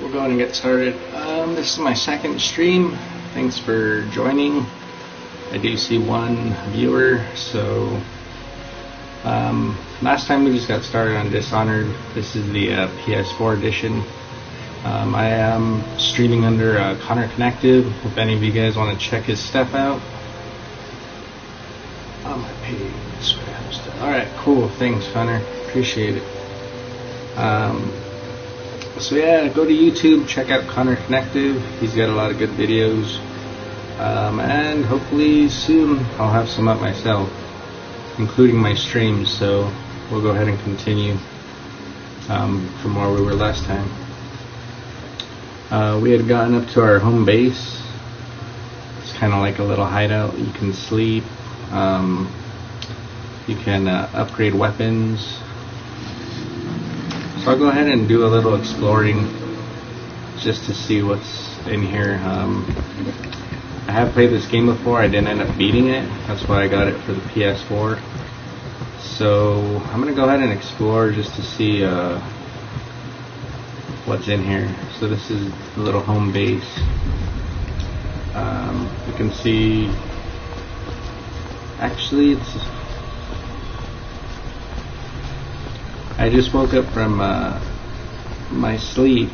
we'll go ahead and get started. This is my second stream. Thanks for joining. I do see one viewer, so last time we just got started on Dishonored. This is the PS4 edition. I am streaming under Kanor Connected. If any of you guys want to check his stuff out on my page. Alright, cool. Thanks, Kanor. Appreciate it. So yeah, go to YouTube, check out Kanor Connective. He's got a lot of good videos. And hopefully soon I'll have some up myself, including my streams. So we'll go ahead and continue from where we were last time. We had gotten up to our home base. It's kind of like a little hideout. You can sleep. You can upgrade weapons. So I'll go ahead and do a little exploring just to see what's in here. I have played this game before. I didn't end up beating it. That's why I got it for the PS4. So I'm going to go ahead and explore just to see what's in here. So this is the little home base. You can see, actually I just woke up from my sleep.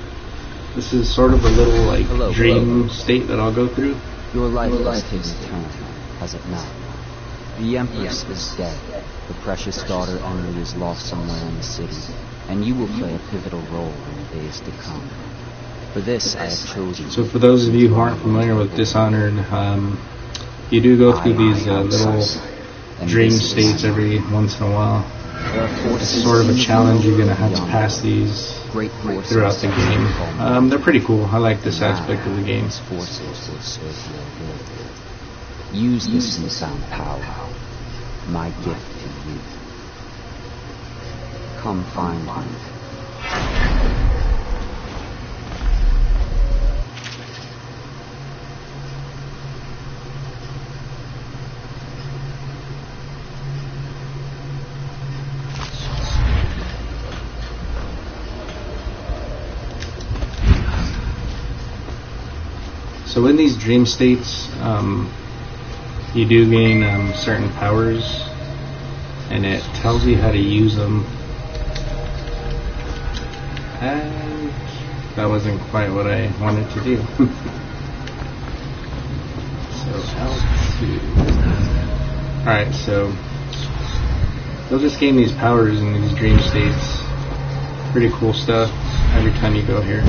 This is sort of a little dream state that I'll go through. Your life has taken time, has it not? The Empress is dead. The precious daughter Emily is lost somewhere in the city, and you will play a pivotal role in the days to come. For this, I have chosen. So for those of you who aren't familiar with Dishonored, you do go through these little dream states every once in a while. It's sort of a challenge. You're going to have to pass these throughout the game. They're pretty cool. I like this aspect of the game. Use this newfound power, my gift to you. Come find me. So in these dream states, you do gain certain powers, and it tells you how to use them. And that wasn't quite what I wanted to do. So L2. Alright, so they'll just gain these powers in these dream states. Pretty cool stuff every time you go here.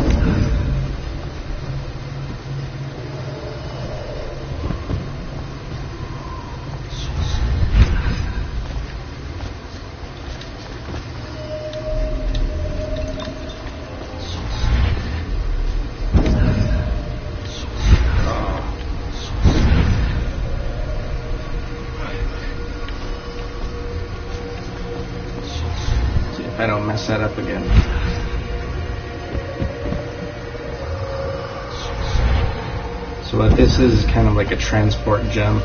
I don't mess that up again. So what this is kind of like a transport gem.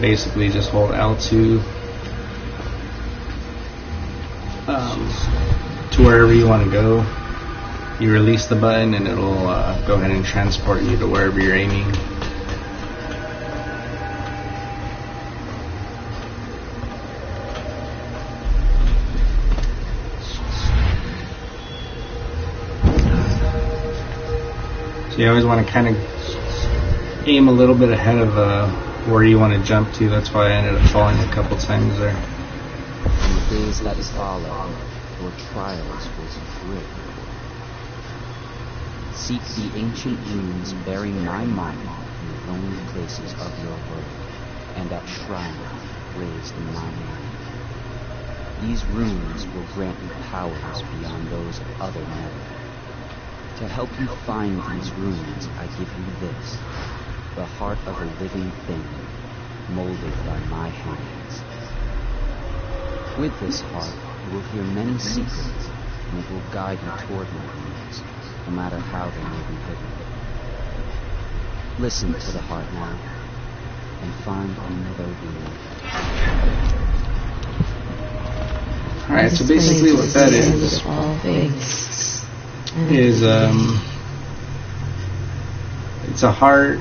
Basically just hold L2 to wherever you want to go. You release the button and it'll go ahead and transport you to wherever you're aiming. So you always want to kind of aim a little bit ahead of where you want to jump to. That's why I ended up falling a couple times there. In the days that follow, your trials will be great. Seek the ancient runes bearing my mind in the lonely places of your world, and at shrines raised in my name. These runes will grant you powers beyond those of other men. To help you find these runes, I give you this, the heart of a living thing, molded by my hands. With this heart, you will hear many secrets, and it will guide you toward my runes, no matter how they may be hidden. Listen to the heart now, and find another rune. Alright, so basically what that is, is it's a heart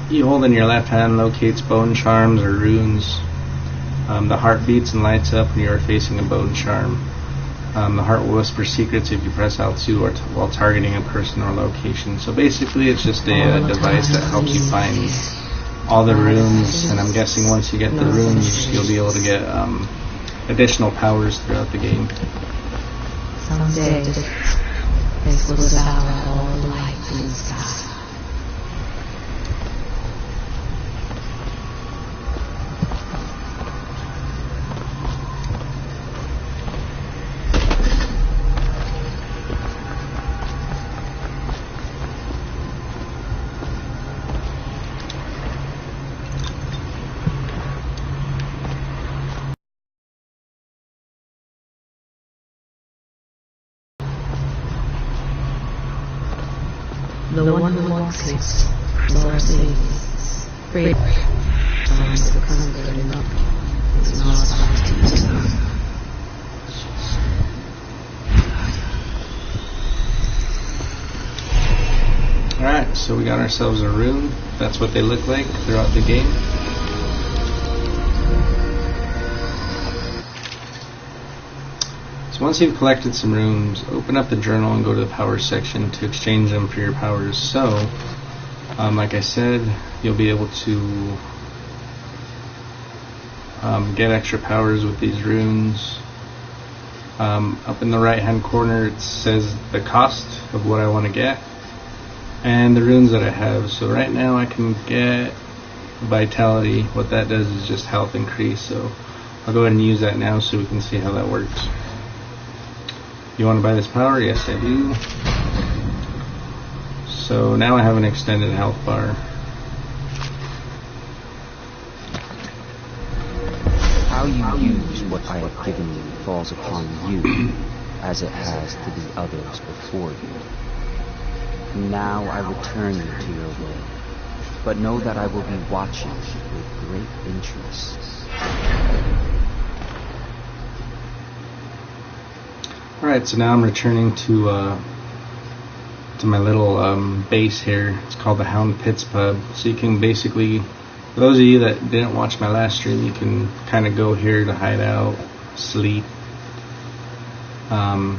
you hold in your left hand, locates bone charms or runes. The heart beats and lights up when you are facing a bone charm. The heart will whisper secrets if you press L2 or while targeting a person or location. So basically it's just a device that helps you find all the runes, and I'm guessing once you get the runes you'll be able to get additional powers throughout the game. Someday this will devour all the lights in the sky. The one who walks it, Lord saves, free, times the hunger and love is not fighting. Alright, so we got ourselves a rune. That's what they look like throughout the game. So once you've collected some runes, open up the journal and go to the powers section to exchange them for your powers. So, like I said, you'll be able to get extra powers with these runes. Up in the right hand corner it says the cost of what I want to get and the runes that I have. So right now I can get vitality. What that does is just health increase. So I'll go ahead and use that now so we can see how that works. You want to buy this power? Yes, I do. So now I have an extended health bar. How you use what I have given you falls upon you, as it has to the others before you. Now I return you to your will, but know that I will be watching with great interest. Alright, so now I'm returning to my little base here. It's called the Hound Pits Pub. So you can basically, for those of you that didn't watch my last stream, you can kind of go here to hide out, sleep. I'm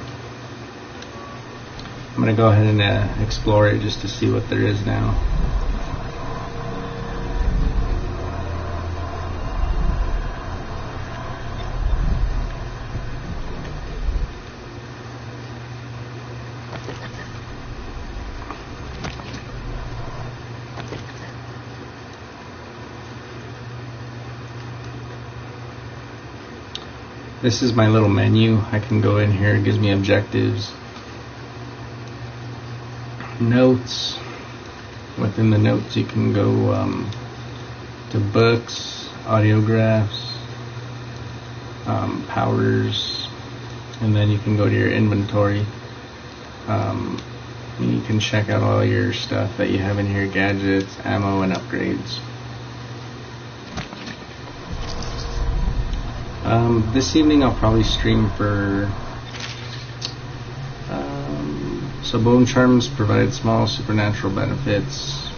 going to go ahead and explore it just to see what there is now. This is my little menu. I can go in here, it gives me objectives, notes. Within the notes you can go to books, audiographs, powers, and then you can go to your inventory. You can check out all your stuff that you have in here, gadgets, ammo, and upgrades. This evening I'll probably stream for so bone charms provide small supernatural benefits.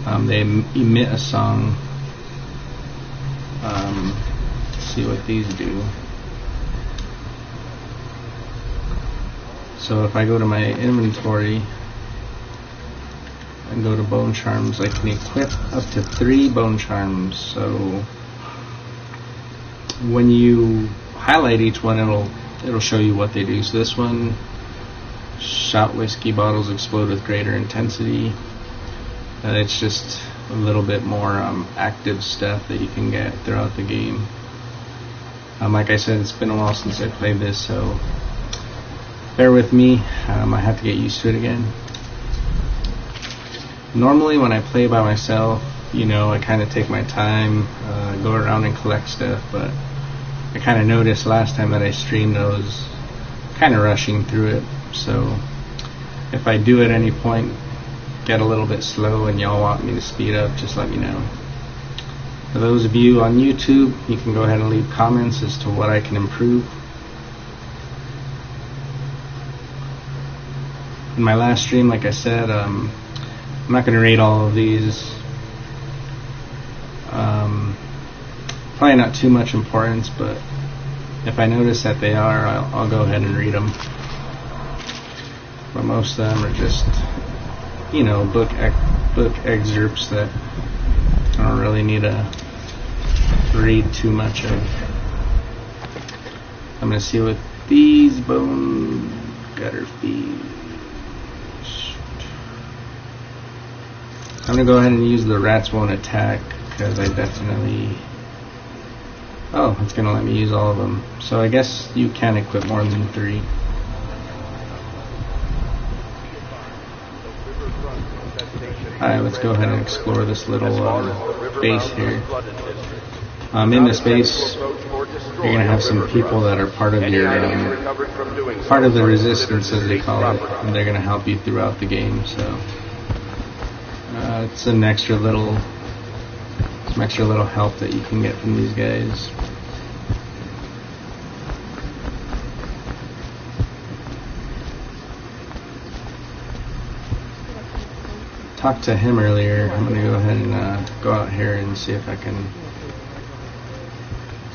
They emit a song. Let's see what these do. So if I go to my inventory and go to bone charms, I can equip up to 3 bone charms. So when you highlight each one, it'll show you what they do. So this one, shot whiskey bottles explode with greater intensity. It's just a little bit more active stuff that you can get throughout the game. Like I said, it's been a while since I played this, so bear with me. I have to get used to it again. Normally when I play by myself, I kind of take my time, go around and collect stuff, but I kind of noticed last time that I streamed I was kind of rushing through it. So if I do at any point get a little bit slow and y'all want me to speed up, just let me know. For those of you on YouTube, you can go ahead and leave comments as to what I can improve. in my last stream, like I said, I'm not going to rate all of these. Probably not too much importance, but if I notice that they are, I'll go ahead and read them. But most of them are just, you know, book excerpts that I don't really need to read too much of. I'm going to see what these bone gutter feet. I'm going to go ahead and use the rats won't attack, because I definitely... Oh, it's going to let me use all of them. So I guess you can equip more than 3. Alright, let's go ahead and explore this little base here. In this base, you're going to have some people that are part of your part of the resistance, as they call it, and they're going to help you throughout the game. So it's some extra little help that you can get from these guys. Talked to him earlier. I'm going to go ahead and go out here and see if I can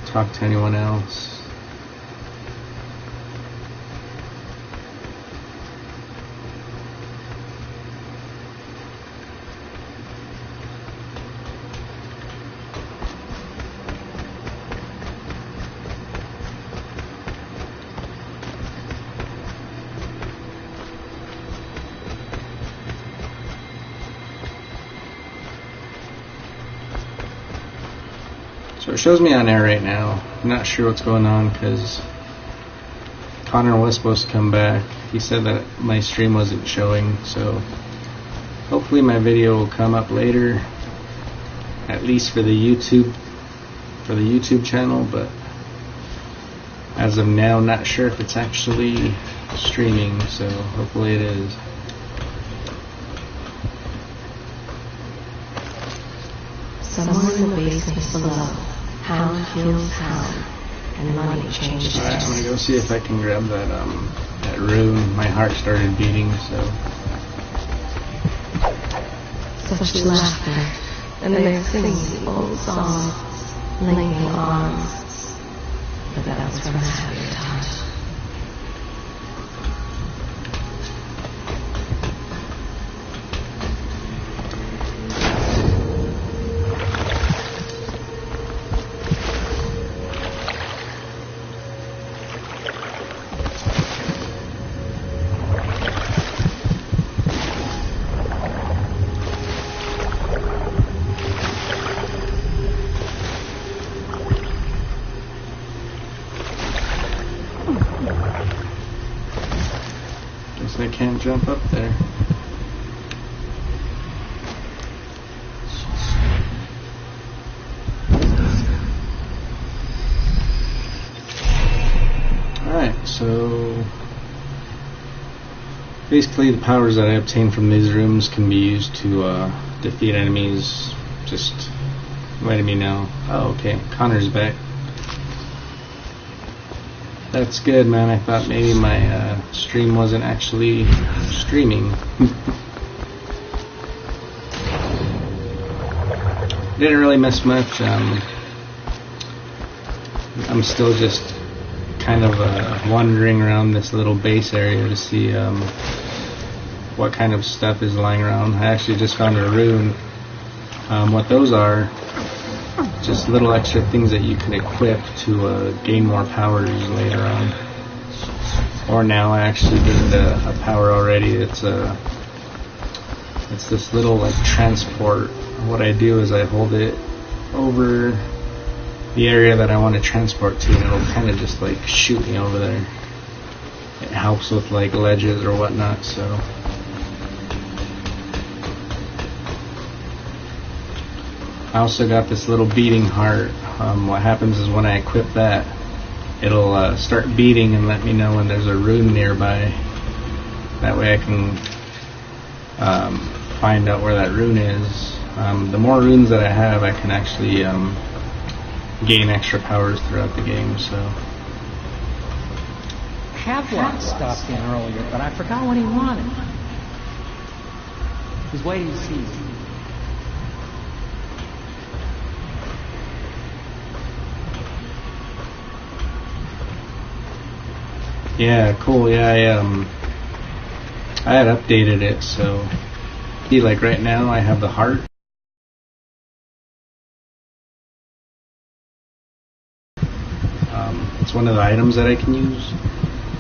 talk to anyone else. So it shows me on air right now. I'm not sure what's going on because Kanor was supposed to come back. He said that my stream wasn't showing, so hopefully my video will come up later, at least for the YouTube channel, but as of now, not sure if it's actually streaming, so hopefully it is. Someone in the basement below. Hound kills hound, and money changes. Alright, I'm gonna go see if I can grab that that rune. My heart started beating, so. Such laughter, and they're singing the old songs, linking arms. But that was from a happier time. I can't jump up there. Alright, so basically the powers that I obtain from these rooms can be used to defeat enemies. Just letting me know. Oh, okay, Kanor's back. That's good, man. I thought maybe my stream wasn't actually streaming. Didn't really miss much. I'm still just kind of wandering around this little base area to see what kind of stuff is lying around. I actually just found a rune. What those are, just little extra things that you can equip to gain more powers later on. Or now I actually gained a power already. It's this little like transport. What I do is I hold it over the area that I want to transport to, and it'll kind of just like shoot me over there. It helps with like ledges or whatnot. So. I also got this little beating heart. What happens is when I equip that, it'll start beating and let me know when there's a rune nearby. That way I can find out where that rune is. The more runes that I have, I can actually gain extra powers throughout the game. So Havelock stopped in earlier, but I forgot what he wanted. He's waiting to see you. Yeah, cool. Yeah, I had updated it, so see, like right now I have the heart. It's one of the items that I can use.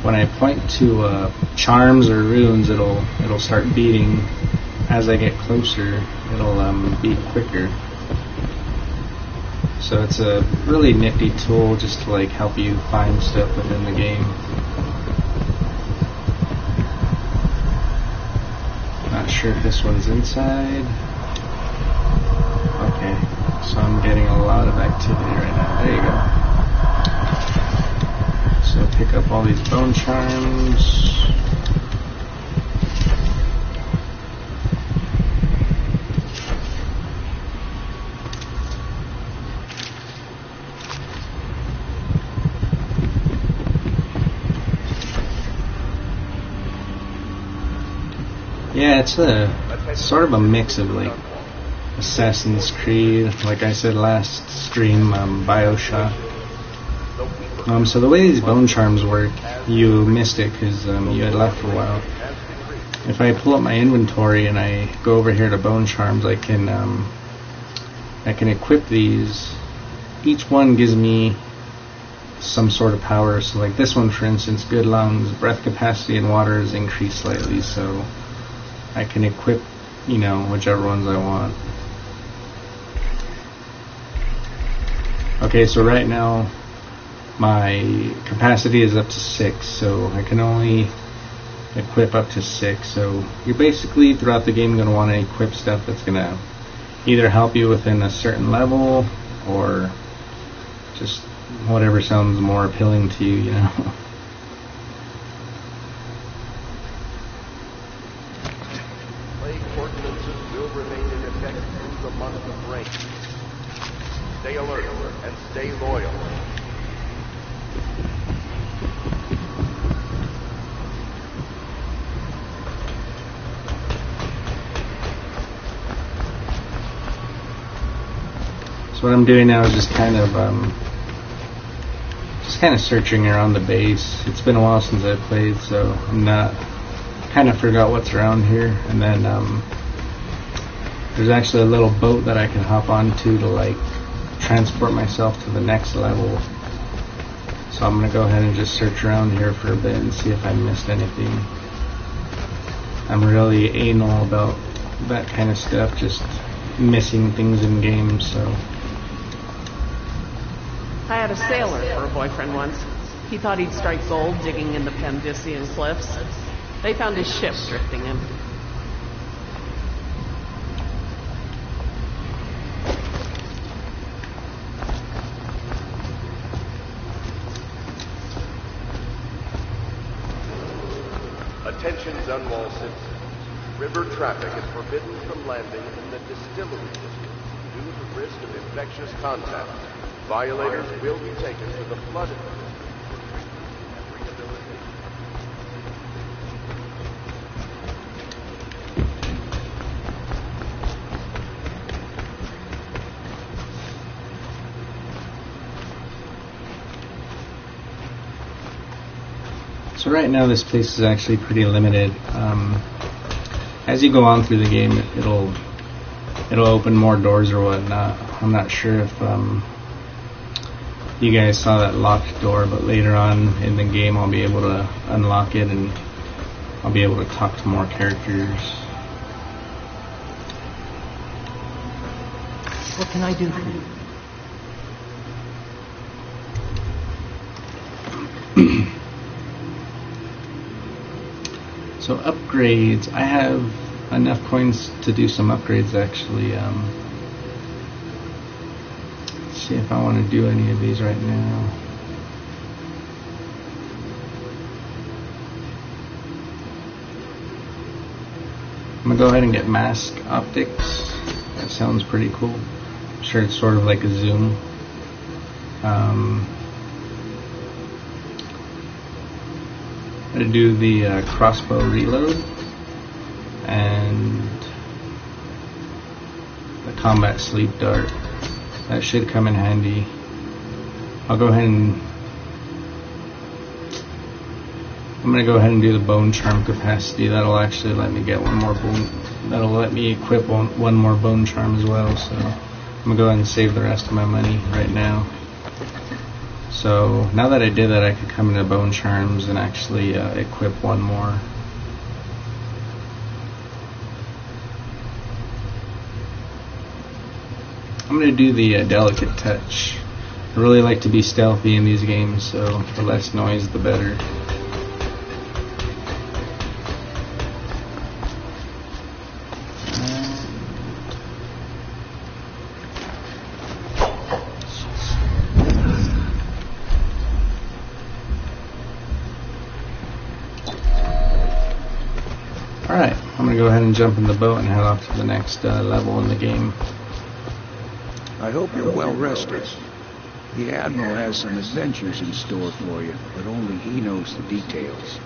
When I point to charms or runes, it'll start beating. As I get closer, it'll beat quicker. So it's a really nifty tool just to like help you find stuff within the game. Not sure if this one's inside. Okay, so I'm getting a lot of activity right now. There you go. So pick up all these bone charms. Yeah, it's a sort of a mix of like Assassin's Creed, like I said last stream, BioShock. So the way these bone charms work, you missed it because you had left for a while. If I pull up my inventory and I go over here to bone charms, I can equip these. Each one gives me some sort of power. So like this one, for instance, good lungs, breath capacity and water is increased slightly. So I can equip, whichever ones I want. Okay, so right now my capacity is up to 6, so I can only equip up to 6. So you're basically throughout the game going to want to equip stuff that's going to either help you within a certain level or just whatever sounds more appealing to you, Plague ordinances will remain in effect through the month of rain. Stay alert and stay loyal. So what I'm doing now is just kind of searching around the base. It's been a while since I played, so I'm not kind of forgot what's around here. And then there's actually a little boat that I can hop onto to like transport myself to the next level. So I'm gonna go ahead and just search around here for a bit and see if I missed anything. I'm really anal about that kind of stuff, just missing things in games. So I had a sailor for a boyfriend once. He thought he'd strike gold digging in the Pendician cliffs. They found his ship drifting in. Attention Dunwall citizens. River traffic is forbidden from landing in the distillery district due to risk of infectious contact. Violators will be taken to the flooded district for treatment and rehabilitation. So right now this place is actually pretty limited. As you go on through the game, it'll open more doors or whatnot. I'm not sure if you guys saw that locked door, but later on in the game I'll be able to unlock it and I'll be able to talk to more characters. What can I do for you? So upgrades, I have enough coins to do some upgrades actually. Let's see if I want to do any of these right now. I'm gonna go ahead and get mask optics. That sounds pretty cool. I'm sure it's sort of like a zoom. I'm going to do the crossbow reload and the combat sleep dart. That should come in handy. I'll go ahead and I'm gonna go ahead and do the bone charm capacity. That'll actually let me get one more bone. That'll let me equip one more bone charm as well. So I'm gonna go ahead and save the rest of my money right now. So now that I did that, I could come into bone charms and actually equip one more. I'm going to do the delicate touch. I really like to be stealthy in these games, so the less noise the better. Alright, I'm going to go ahead and jump in the boat and head off to the next level in the game. I hope you're well rested. The Admiral has some adventures in store for you, but only he knows the details.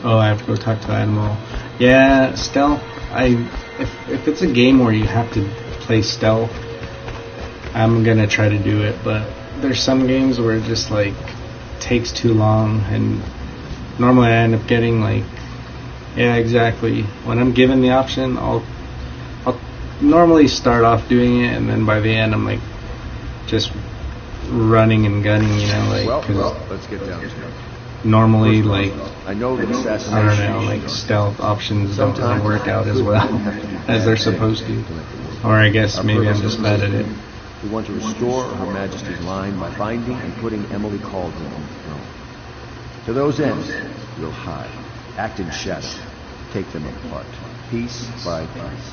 Oh, I have to go talk to the Admiral. Yeah, stealth. If it's a game where you have to play stealth, I'm gonna try to do it. But there's some games where it just like takes too long, and normally I end up getting like, yeah, exactly. When I'm given the option, I'll normally start off doing it, and then by the end I'm like just running and gunning, you know, like. Well, let's get down to it. Normally, like, I know that assassination. I don't know, like stealth options don't really work out as well as they're supposed to. Or I guess maybe I'm just bad at it. We want to restore Her Majesty's line by finding and putting Emily Cauldron on the throne. To those ends, we'll hide, act in shadow, take them apart, piece by piece.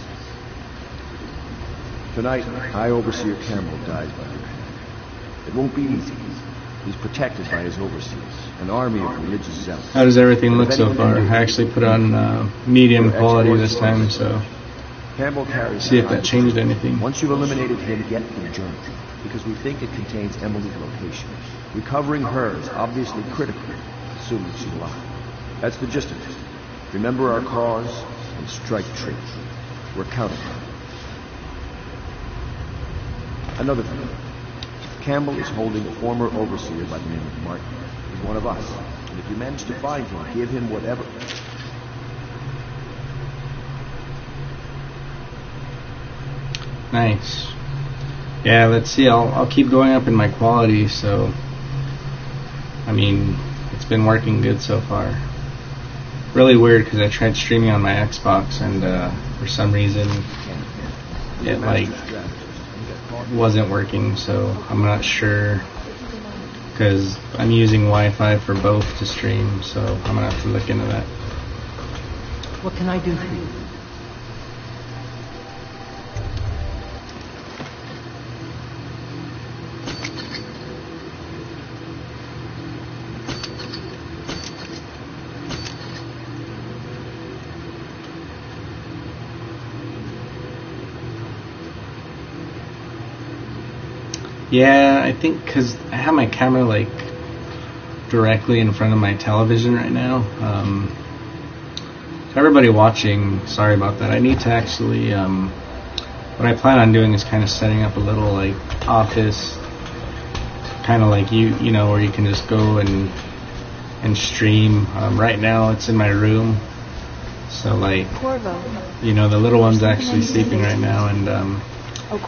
Tonight, High Overseer Campbell dies by your hand. It won't be easy. He's protected by his overseers, an army of religious zealots. How does everything look so far? I actually put on medium quality this time, so Campbell carries see if that changed anything. Once you've eliminated him, get the journal, because we think it contains Emily's location. Recovering her is obviously critical, assuming she's alive. That's the gist of it. Remember our cause and strike true. We're counting on it. Another thing. Campbell is holding a former overseer by the name of Martin. He's one of us. And if you manage to find him, give him whatever. Nice. Yeah, let's see. I'll keep going up in my quality, so I mean, it's been working good so far. Really weird because I tried streaming on my Xbox and for some reason it like wasn't working, so I'm not sure because I'm using Wi-Fi for both to stream, so I'm gonna have to look into that. What can I do for you? Yeah, I think because I have my camera like directly in front of my television right now. To everybody watching, sorry about that. I need to actually, what I plan on doing is kind of setting up a little like office, kind of like you know, where you can just go and stream. Right now it's in my room, so like, you know, the little one's actually sleeping right now, and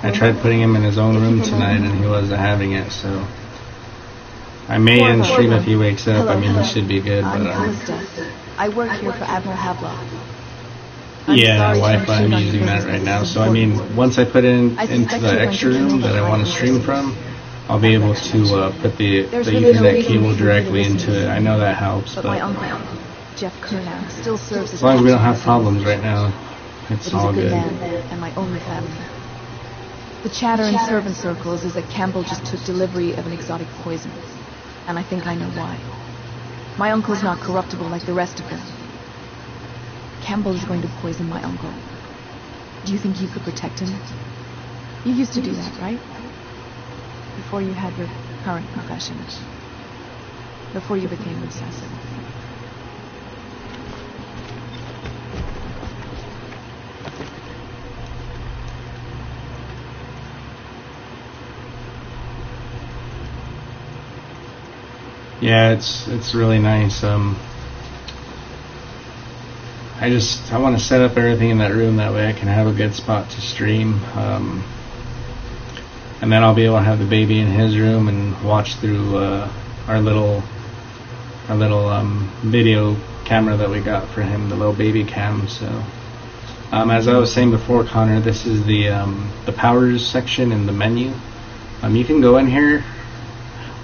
I tried putting him in his own room tonight and he wasn't having it, so I may end stream if he wakes up. I mean, he should be good, but I work here for Admiral Havelock. yeah, Wi-Fi, I'm using that right now. So I mean, once I put it into the extra room that I want to stream from, I'll be able to put the Ethernet cable directly into it. I know that helps, but my uncle, Jeff Kernow, still serves as long as we don't have problems right now, it's all good. Man and my only family. The chatter in servant circles is that Campbell just took delivery of an exotic poison, and I think I know why. My uncle's not corruptible like the rest of them. Campbell is going to poison my uncle. Do you think you could protect him? You used to do that, right? Before you had your current profession. before you became obsessive. Yeah, it's really nice. I want to set up everything in that room, that way I can have a good spot to stream. And then I'll be able to have the baby in his room and watch through our little video camera that we got for him, the little baby cam. So as I was saying before, Connor, this is the powers section in the menu. You can go in here.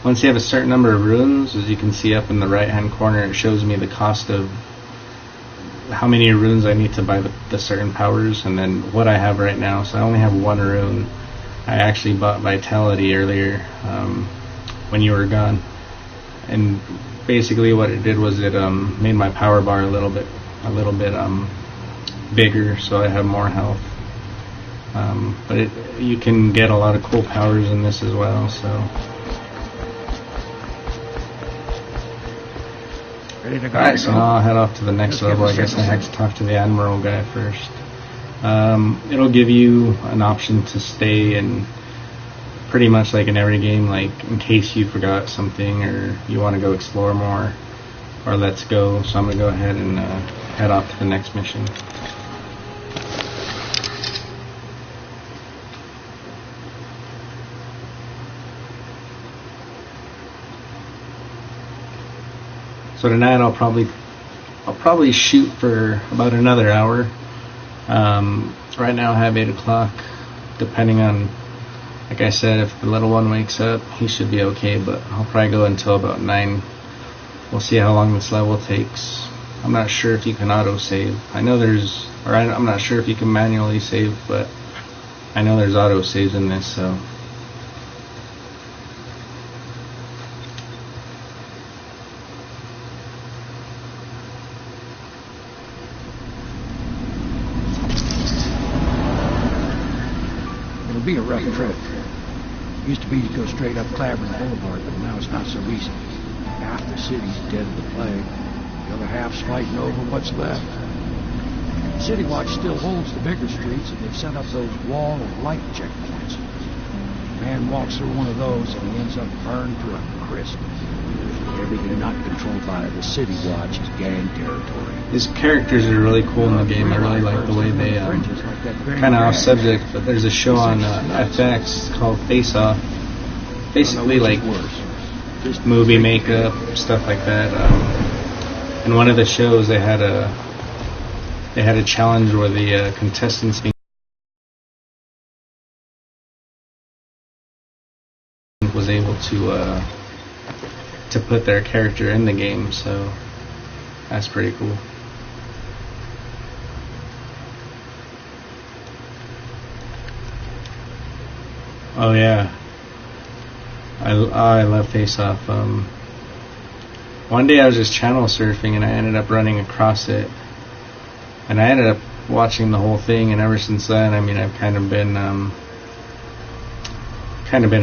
Once you have a certain number of runes, as you can see up in the right hand corner, it shows me the cost of how many runes I need to buy the certain powers, and then what I have right now. So I only have one rune. I actually bought Vitality earlier when you were gone, and basically what it did was it made my power bar a little bit bigger, so I have more health. But you can get a lot of cool powers in this as well. So. Alright, so now I'll head off to the next level. I guess I have to talk to the Admiral guy first. It'll give you an option to stay, and pretty much like in every game, like in case you forgot something or you want to go explore more, or let's go. So I'm going to go ahead and head off to the next mission. So tonight I'll probably shoot for about another hour. Right now I have 8 o'clock. Depending on, like I said, if the little one wakes up, he should be okay. But I'll probably go until about 9. We'll see how long this level takes. I'm not sure if you can auto-save. I'm not sure if you can manually save, but I know there's auto-saves in this, so. It'll be a rough trip. Used to be to go straight up Clavering Boulevard, but now it's not so easy. Half the city's dead of the plague. The other half's fighting over what's left. City Watch still holds the bigger streets, and they've set up those wall of light checkpoints. A man walks through one of those, and he ends up burned to a crisp. Everything not controlled by the City Watch is gang territory. These characters are really cool in the game. I really like the way they, kind of off subject, but there's a show on FX called Face Off. Basically like movie makeup, stuff like that. In one of the shows they had a challenge where the contestants was able to put their character in the game, so that's pretty cool. Oh yeah, I love Face Off. One day I was just channel surfing and I ended up running across it, and I ended up watching the whole thing. And ever since then, I mean, I've kind of been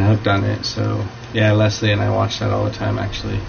hooked on it. So yeah, Leslie and I watch that all the time, actually.